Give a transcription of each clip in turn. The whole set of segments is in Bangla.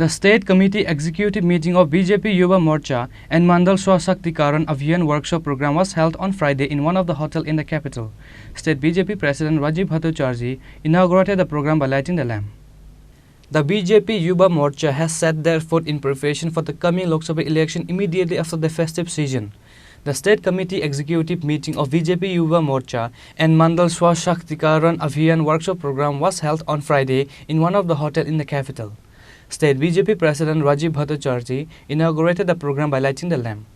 The State Committee Executive meeting of BJP YuvaMorcha and Mandal Swashaktikaran Abhiyan workshop program was held on Friday in one of the hotels in the capital. State BJP President Bhattacharjee inaugurated the program by lighting the lamp. The BJP YuvaMorcha has set their foot in preparation for the coming Lok Sabha election immediately after the festive season. The State Committee Executive meeting of BJP YuvaMorcha and Mandal Swashaktikaran Abhiyan workshop program was held on Friday in one of the hotels in the capital. State BJP President Bhattacharjee inaugurated the program by lighting the lamp.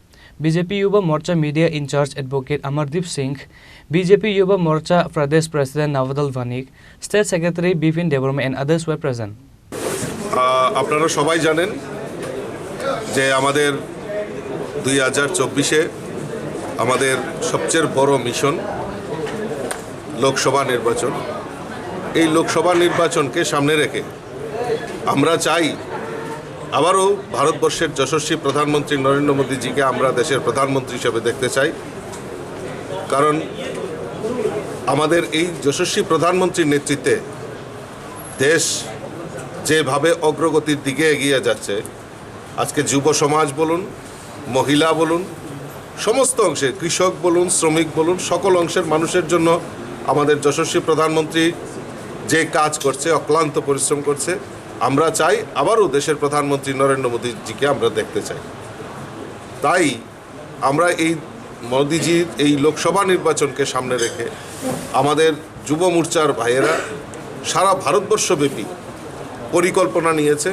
BJP YuvaMorcha Media in Charge Advocate Amardeep Singh, BJP YuvaMorcha Pradesh President Navadal Vanik, State Secretary Bipin Deborma and others were present. আপনারা সবাই জানেন যে আমাদের 2024-এ আমাদের সবচেয়ে বড় মিশন লোকসভা নির্বাচন। এই লোকসভা নির্বাচনকে সামনে রেখে আমরা চাই আবারও ভারতবর্ষের যশস্বী প্রধানমন্ত্রী নরেন্দ্র মোদীজিকে আমরা দেশের প্রধানমন্ত্রী হিসেবে দেখতে চাই। কারণ আমাদের এই যশস্বী প্রধানমন্ত্রীর নেতৃত্বে দেশ যেভাবে অগ্রগতির দিকে এগিয়ে যাচ্ছে, আজকে যুব সমাজ বলুন, মহিলা বলুন, সমস্ত অংশে কৃষক বলুন, শ্রমিক বলুন, সকল অংশের মানুষের জন্য আমাদের যশস্বী প্রধানমন্ত্রী যে কাজ করছে, অক্লান্ত পরিশ্রম করছে, আমরা চাই আবারও দেশের প্রধানমন্ত্রী নরেন্দ্র মোদীজিকে আমরা দেখতে চাই। তাই আমরা এই মোদীজির এই লোকসভা নির্বাচনকে সামনে রেখে আমাদের যুব মোর্চার ভাইয়েরা সারা ভারতবর্ষব্যাপী পরিকল্পনা নিয়েছে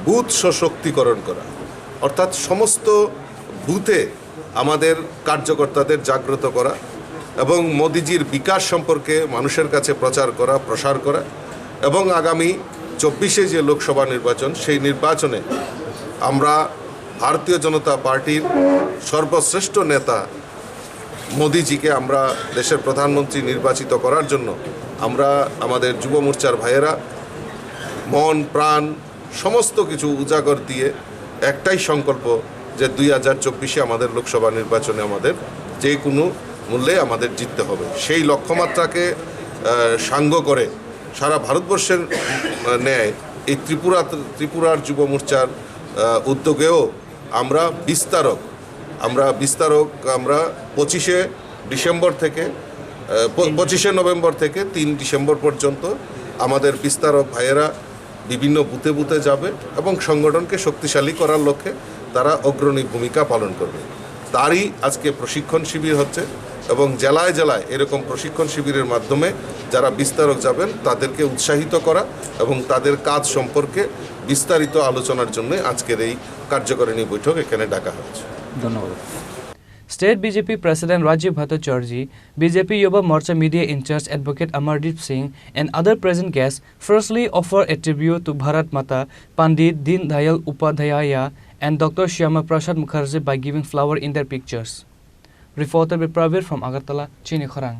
বুথ সশক্তিকরণ করা, অর্থাৎ সমস্ত বুথে আমাদের কার্যকর্তাদের জাগ্রত করা এবং মোদিজির বিকাশ সম্পর্কে মানুষের কাছে প্রচার করা, প্রসার করা এবং আগামী 24-এ যে লোকসভা নির্বাচন, সেই নির্বাচনে আমরা ভারতীয় জনতা পার্টির সর্বশ্রেষ্ঠ নেতা মোদিজিকে আমরা দেশের প্রধানমন্ত্রী নির্বাচিত করার জন্য আমরা আমাদের যুব মোর্চার ভাইয়েরা মন প্রাণ সমস্ত কিছু উজাগর দিয়ে একটাই সংকল্প যে 2024-এ আমাদের লোকসভা নির্বাচনে আমাদের যে কোনো মূল্যে আমাদের জিততে হবে। সেই লক্ষ্যমাত্রাকে সাঙ্গ করে সারা ভারতবর্ষের ন্যায় এই ত্রিপুরার যুব মোর্চার উদ্যোগেও আমরা বিস্তারক 25শে নভেম্বর থেকে 3 ডিসেম্বর পর্যন্ত আমাদের বিস্তারক ভাইয়েরা বিভিন্ন বুথে বুথে যাবে এবং সংগঠনকে শক্তিশালী করার লক্ষ্যে তারা অগ্রণী ভূমিকা পালন করবে। তারই আজকে প্রশিক্ষণ শিবির হচ্ছে এবং জেলায় জেলায় এরকম প্রশিক্ষণ শিবিরের মাধ্যমে যারা বিস্তারক যাবেন তাদেরকে উৎসাহিত করা এবং তাদের কাজ সম্পর্কে বিস্তারিত আলোচনার জন্য আজকের এই কার্যকারিণী বৈঠক এখানে ডাকা হয়েছে। ধন্যবাদ। State BJP President Bhattacharjee, BJP YuvaMorcha Media in Charge Advocate Amardeep Singh and other present guests firstly offer a tribute to Bharat Mata, Pandit Deen Dayal Upadhyaya and Dr. Shyama Prasad Mukherjee by giving flower in their pictures. Reporter by Pravir from Agartala, Chini, Khorang.